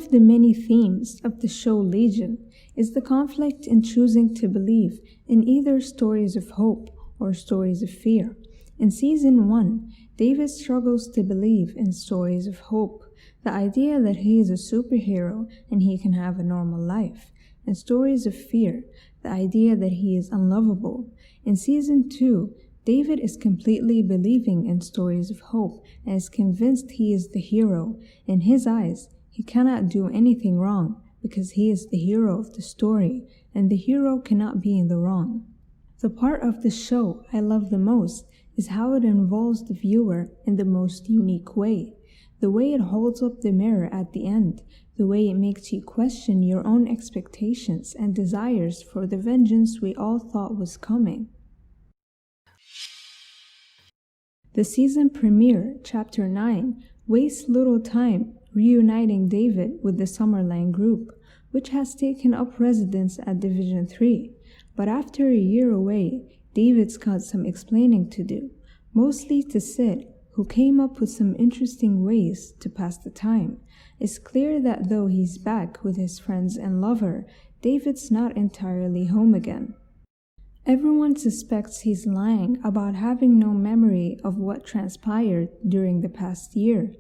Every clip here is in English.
of the many themes of the show Legion is the conflict in choosing to believe in either stories of hope or stories of fear. In Season 1, David struggles to believe in stories of hope, the idea that he is a superhero and he can have a normal life, and stories of fear, the idea that he is unlovable. In Season 2, David is completely believing in stories of hope and is convinced he is the hero. In his eyes, he cannot do anything wrong because he is the hero of the story, and the hero cannot be in the wrong. The part of the show I love the most is how it involves the viewer in the most unique way. The way it holds up the mirror at the end, the way it makes you question your own expectations and desires for the vengeance we all thought was coming. The season premiere, Chapter 9, wastes little time reuniting David with the Summerland group, which has taken up residence at Division 3. But after a year away, David's got some explaining to do, mostly to Sid, who came up with some interesting ways to pass the time. It's clear that though he's back with his friends and lover, David's not entirely home again. Everyone suspects he's lying about having no memory of what transpired during the past year.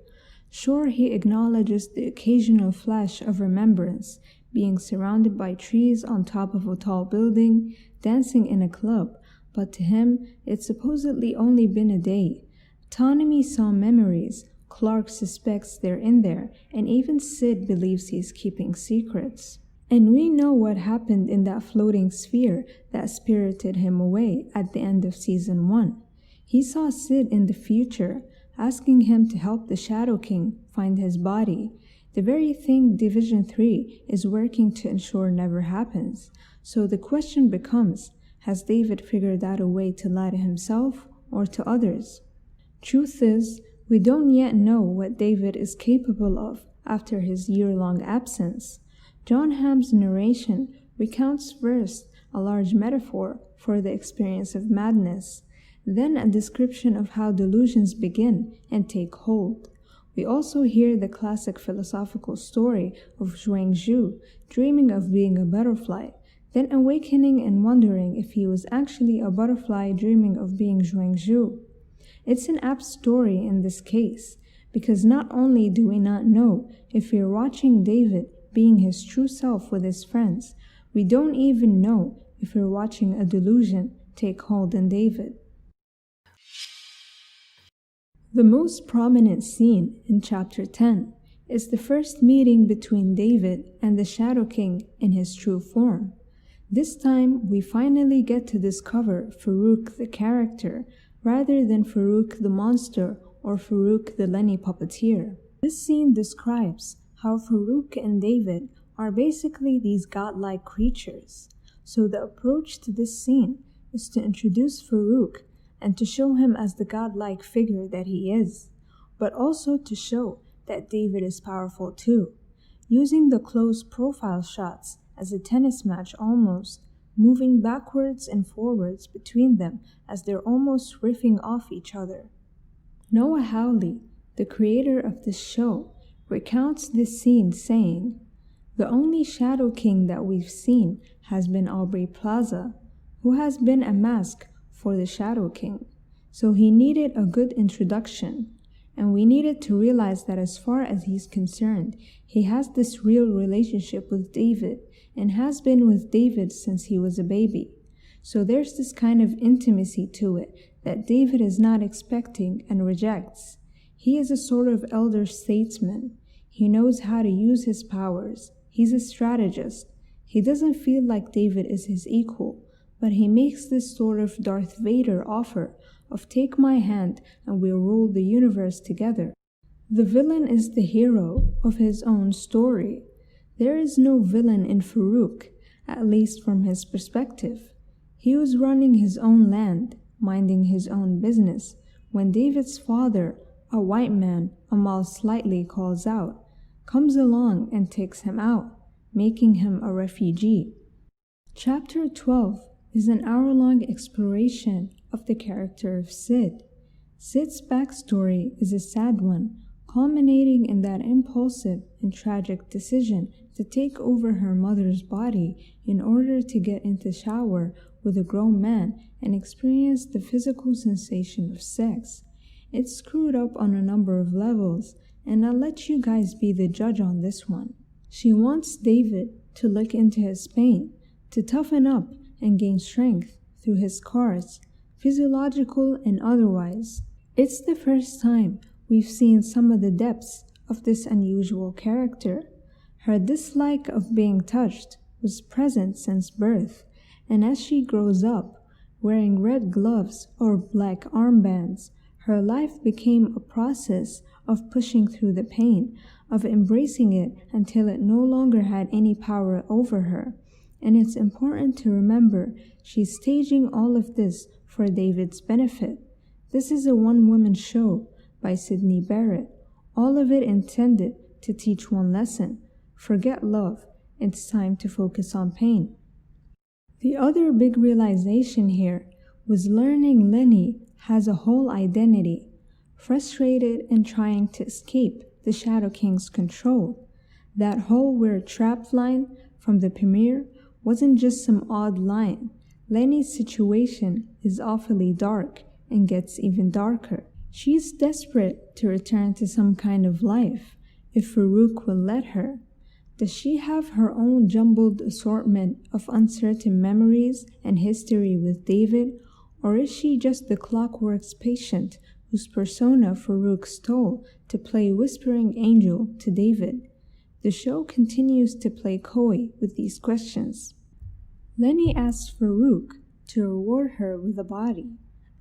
Sure, he acknowledges the occasional flash of remembrance, being surrounded by trees on top of a tall building, dancing in a club, but to him, it's supposedly only been a day. Autonomy saw memories, Clark suspects they're in there, and even Sid believes he's keeping secrets. And we know what happened in that floating sphere that spirited him away at the end of Season 1. He saw Sid in the future, asking him to help the Shadow King find his body, the very thing Division 3 is working to ensure never happens. So the question becomes, has David figured out a way to lie to himself or to others? Truth is, we don't yet know what David is capable of after his year-long absence. Jon Hamm's narration recounts first a large metaphor for the experience of madness, then a description of how delusions begin and take hold. We also hear the classic philosophical story of Zhuangzi dreaming of being a butterfly, then awakening and wondering if he was actually a butterfly dreaming of being Zhuangzi. It's an apt story in this case, because not only do we not know if we're watching David being his true self with his friends, we don't even know if we're watching a delusion take hold in David. The most prominent scene in Chapter 10 is the first meeting between David and the Shadow King in his true form. This time, we finally get to discover Farouk the character, rather than Farouk the monster or Farouk the Lenny puppeteer. This scene describes how Farouk and David are basically these godlike creatures. So the approach to this scene is to introduce Farouk and to show him as the godlike figure that he is, but also to show that David is powerful too, using the close profile shots as a tennis match almost, moving backwards and forwards between them as they're almost riffing off each other. Noah Hawley, the creator of this show, recounts this scene saying, "The only Shadow King that we've seen has been Aubrey Plaza, who has been a mask for the Shadow King, so he needed a good introduction, and we needed to realize that as far as he's concerned, he has this real relationship with David and has been with David since he was a baby. So there's this kind of intimacy to it that David is not expecting and rejects. He is a sort of elder statesman. He knows how to use his powers. He's a strategist. He doesn't feel like David is his equal, but he makes this sort of Darth Vader offer of take my hand and we'll rule the universe together." The villain is the hero of his own story. There is no villain in Farouk, at least from his perspective. He was running his own land, minding his own business, when David's father, a white man Amal slightly calls out, comes along and takes him out, making him a refugee. Chapter 12 is an hour-long exploration of the character of Sid. Sid's backstory is a sad one, culminating in that impulsive and tragic decision to take over her mother's body in order to get into the shower with a grown man and experience the physical sensation of sex. It's screwed up on a number of levels, and I'll let you guys be the judge on this one. She wants David to look into his pain, to toughen up and gain strength through his scars, physiological and otherwise. It's the first time we've seen some of the depths of this unusual character. Her dislike of being touched was present since birth, and as she grows up, wearing red gloves or black armbands, her life became a process of pushing through the pain, of embracing it until it no longer had any power over her. And it's important to remember she's staging all of this for David's benefit. This is a one-woman show by Sydney Barrett, all of it intended to teach one lesson: forget love, it's time to focus on pain. The other big realization here was learning Lenny has a whole identity, frustrated and trying to escape the Shadow King's control. That whole "we're trapped" line from the premiere wasn't just some odd line. Lenny's situation is awfully dark and gets even darker. She's desperate to return to some kind of life, if Farouk will let her. Does she have her own jumbled assortment of uncertain memories and history with David, or is she just the clockwork's patient whose persona Farouk stole to play whispering angel to David? The show continues to play coy with these questions. Lenny asks Farouk to reward her with a body,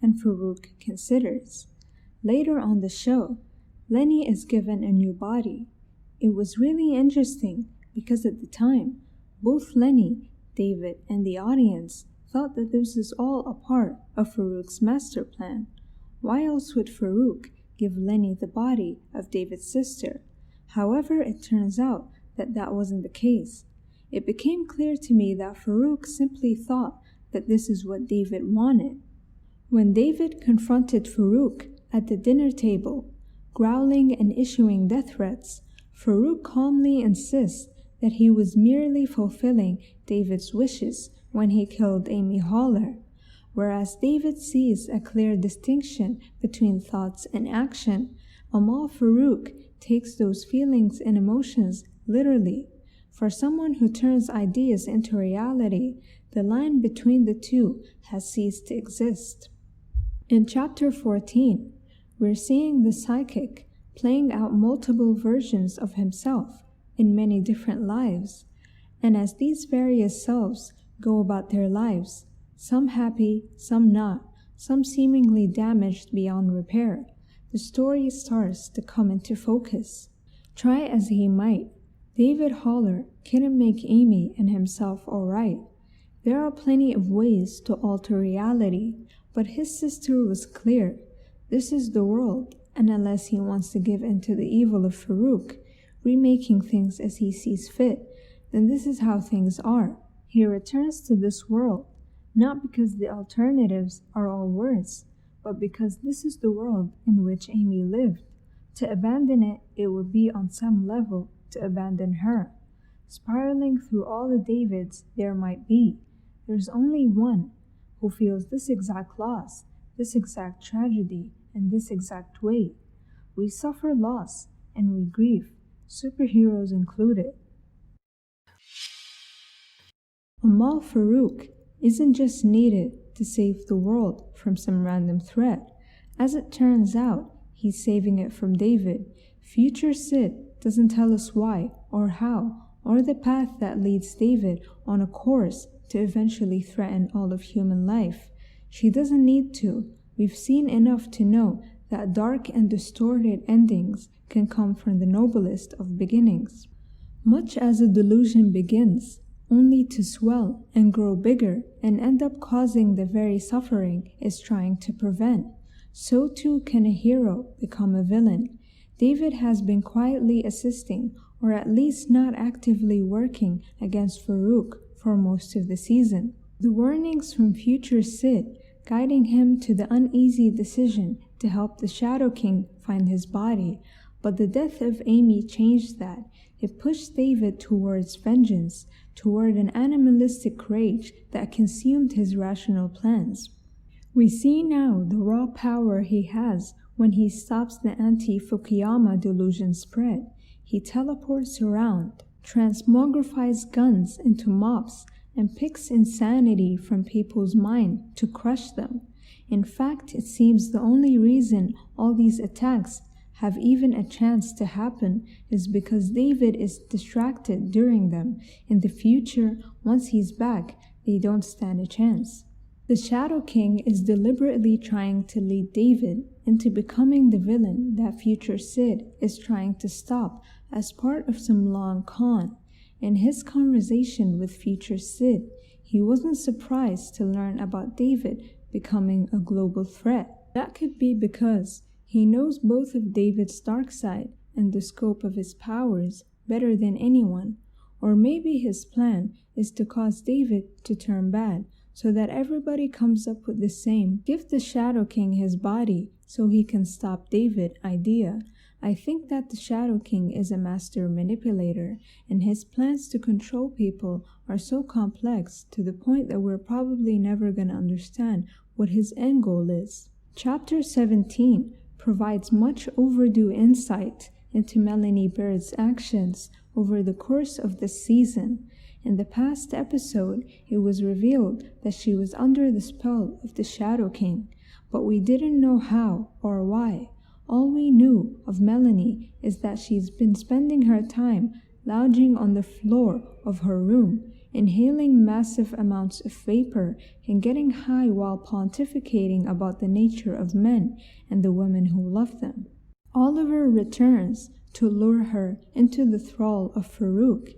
and Farouk considers. Later on the show, Lenny is given a new body. It was really interesting because at the time, both Lenny, David, and the audience thought that this was all a part of Farouk's master plan. Why else would Farouk give Lenny the body of David's sister? However, it turns out that that wasn't the case. It became clear to me that Farouk simply thought that this is what David wanted. When David confronted Farouk at the dinner table, growling and issuing death threats, Farouk calmly insists that he was merely fulfilling David's wishes when he killed Amy Haller, whereas David sees a clear distinction between thoughts and action. Amal Farouk takes those feelings and emotions literally. For someone who turns ideas into reality, the line between the two has ceased to exist. In Chapter 14, we're seeing the psychic playing out multiple versions of himself in many different lives, and as these various selves go about their lives, some happy, some not, some seemingly damaged beyond repair, the story starts to come into focus. Try as he might, David Haller couldn't make Amy and himself all right. There are plenty of ways to alter reality, but his sister was clear. This is the world, and unless he wants to give in to the evil of Farouk, remaking things as he sees fit, then this is how things are. He returns to this world, not because the alternatives are all worse, but because this is the world in which Amy lived. To abandon it, it would be on some level to abandon her. Spiraling through all the Davids there might be, there's only one who feels this exact loss, this exact tragedy, and this exact way. We suffer loss and we grieve, superheroes included. Amal Farouk isn't just needed to save the world from some random threat. As it turns out, he's saving it from David. Future Sid doesn't tell us why or how, or the path that leads David on a course to eventually threaten all of human life. She doesn't need to. We've seen enough to know that dark and distorted endings can come from the noblest of beginnings. Much as a delusion begins, only to swell and grow bigger and end up causing the very suffering it's trying to prevent, so too can a hero become a villain. David has been quietly assisting, or at least not actively working against Farouk for most of the season. The warnings from future Sid guiding him to the uneasy decision to help the Shadow King find his body But the death of Amy changed that. It pushed David towards vengeance, toward an animalistic rage that consumed his rational plans. We see now the raw power he has when he stops the anti-Fukuyama delusion spread. He teleports around, transmogrifies guns into mops, and picks insanity from people's mind to crush them. In fact, it seems the only reason all these attacks have even a chance to happen is because David is distracted during them. In the future, once he's back, they don't stand a chance. The Shadow King is deliberately trying to lead David into becoming the villain that future Sid is trying to stop as part of some long con. In his conversation with future Sid, he wasn't surprised to learn about David becoming a global threat. That could be because he knows both of David's dark side and the scope of his powers better than anyone. Or maybe his plan is to cause David to turn bad, so that everybody comes up with the same "give the Shadow King his body so he can stop David" idea. I think that the Shadow King is a master manipulator, and his plans to control people are so complex to the point that we're probably never gonna understand what his end goal is. Chapter 17 provides much overdue insight into Melanie Baird's actions over the course of the season. In the past episode, it was revealed that she was under the spell of the Shadow King, but we didn't know how or why. All we knew of Melanie is that she's been spending her time lounging on the floor of her room, inhaling massive amounts of vapor and getting high while pontificating about the nature of men and the women who love them. Oliver returns to lure her into the thrall of Farouk,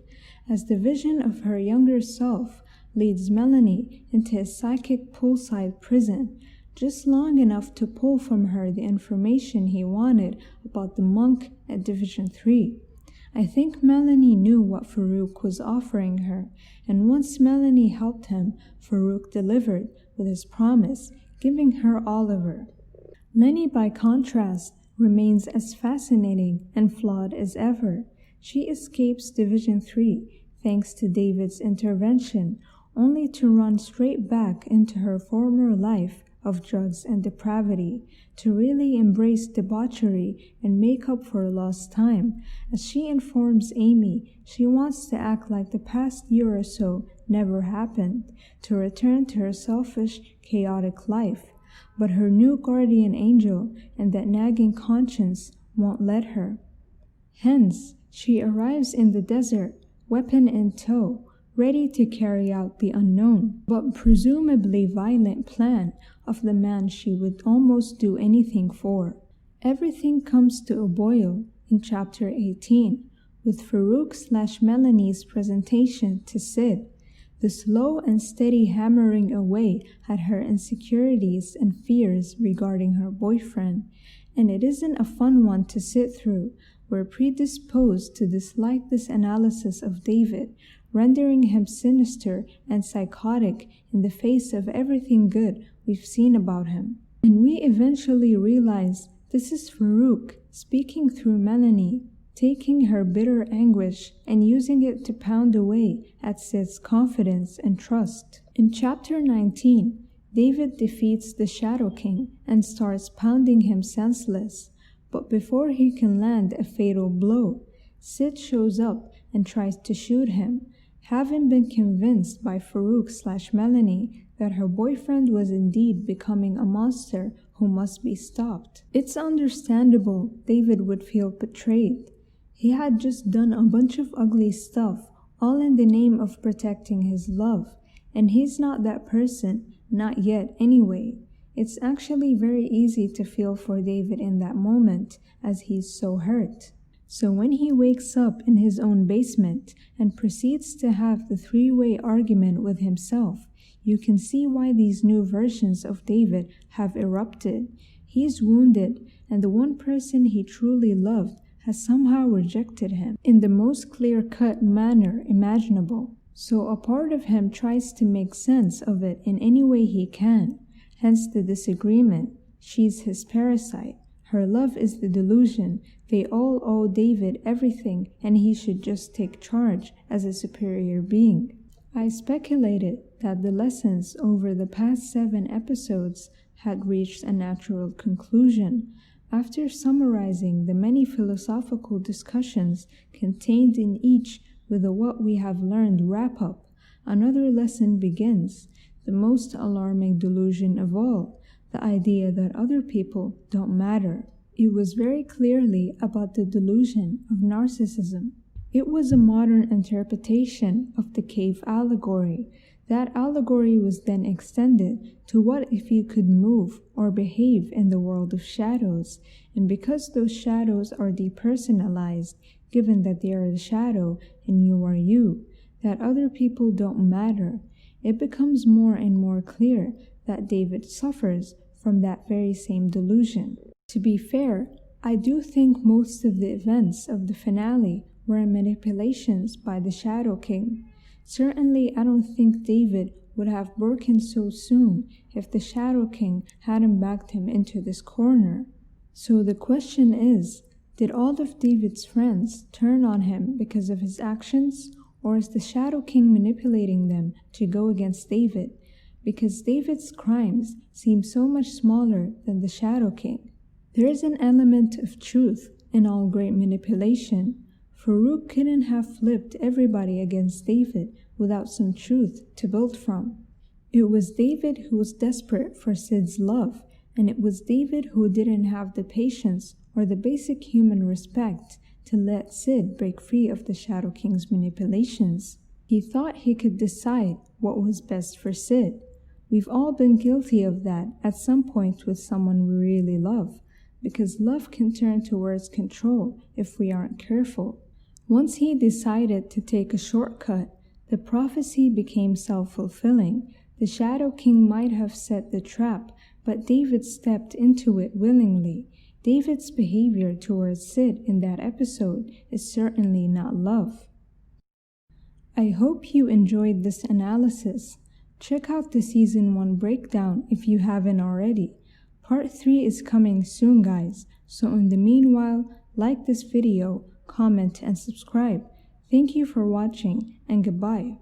as the vision of her younger self leads Melanie into a psychic poolside prison, just long enough to pull from her the information he wanted about the monk at Division 3. I think Melanie knew what Farouk was offering her, and once Melanie helped him, Farouk delivered with his promise, giving her Oliver. Lenny, by contrast, remains as fascinating and flawed as ever. She escapes Division 3 thanks to David's intervention, only to run straight back into her former life of drugs and depravity, to really embrace debauchery and make up for lost time. As she informs Amy, she wants to act like the past year or so never happened, to return to her selfish, chaotic life. But her new guardian angel and that nagging conscience won't let her. Hence, she arrives in the desert, weapon in tow, ready to carry out the unknown, but presumably violent plan of the man she would almost do anything for. Everything comes to a boil in Chapter 18, with Farouk/Melanie's presentation to Sid, the slow and steady hammering away at her insecurities and fears regarding her boyfriend. And it isn't a fun one to sit through. We're predisposed to dislike this analysis of David, rendering him sinister and psychotic in the face of everything good we've seen about him. And we eventually realize this is Farouk speaking through Melanie, taking her bitter anguish and using it to pound away at Sid's confidence and trust. In Chapter 19, David defeats the Shadow King and starts pounding him senseless. But before he can land a fatal blow, Sid shows up and tries to shoot him, having been convinced by Farouk/Melanie that her boyfriend was indeed becoming a monster who must be stopped. It's understandable David would feel betrayed. He had just done a bunch of ugly stuff, all in the name of protecting his love, and he's not that person, not yet anyway. It's actually very easy to feel for David in that moment, as he's so hurt. So when he wakes up in his own basement and proceeds to have the three-way argument with himself, you can see why these new versions of David have erupted. He's wounded, and the one person he truly loved has somehow rejected him in the most clear-cut manner imaginable. So a part of him tries to make sense of it in any way he can. Hence the disagreement. She's his parasite, Her love is the delusion. They all owe David everything and he should just take charge as a superior being. I speculated that the lessons over the past 7 episodes had reached a natural conclusion. After summarizing the many philosophical discussions contained in each with a "what we have learned" wrap-up, another lesson begins, the most alarming delusion of all, the idea that other people don't matter. It was very clearly about the delusion of narcissism. It was a modern interpretation of the cave allegory. That allegory was then extended to what if you could move or behave in the world of shadows, and because those shadows are depersonalized, given that they are a shadow and you are you, that other people don't matter. It becomes more and more clear that David suffers from that very same delusion. To be fair, I do think most of the events of the finale were manipulations by the Shadow King. Certainly, I don't think David would have broken so soon if the Shadow King hadn't backed him into this corner. So the question is, did all of David's friends turn on him because of his actions, or is the Shadow King manipulating them to go against David? Because David's crimes seem so much smaller than the Shadow King. There is an element of truth in all great manipulation. Farouk couldn't have flipped everybody against David without some truth to build from. It was David who was desperate for Sid's love, and it was David who didn't have the patience or the basic human respect to let Sid break free of the Shadow King's manipulations. He thought he could decide what was best for Sid. We've all been guilty of that at some point with someone we really love, because love can turn towards control if we aren't careful. Once he decided to take a shortcut, the prophecy became self-fulfilling. The Shadow King might have set the trap, but David stepped into it willingly. David's behavior towards Sid in that episode is certainly not love. I hope you enjoyed this analysis. Check out the Season 1 breakdown if you haven't already. Part 3 is coming soon, guys, so in the meanwhile, like this video, comment, and subscribe. Thank you for watching, and goodbye.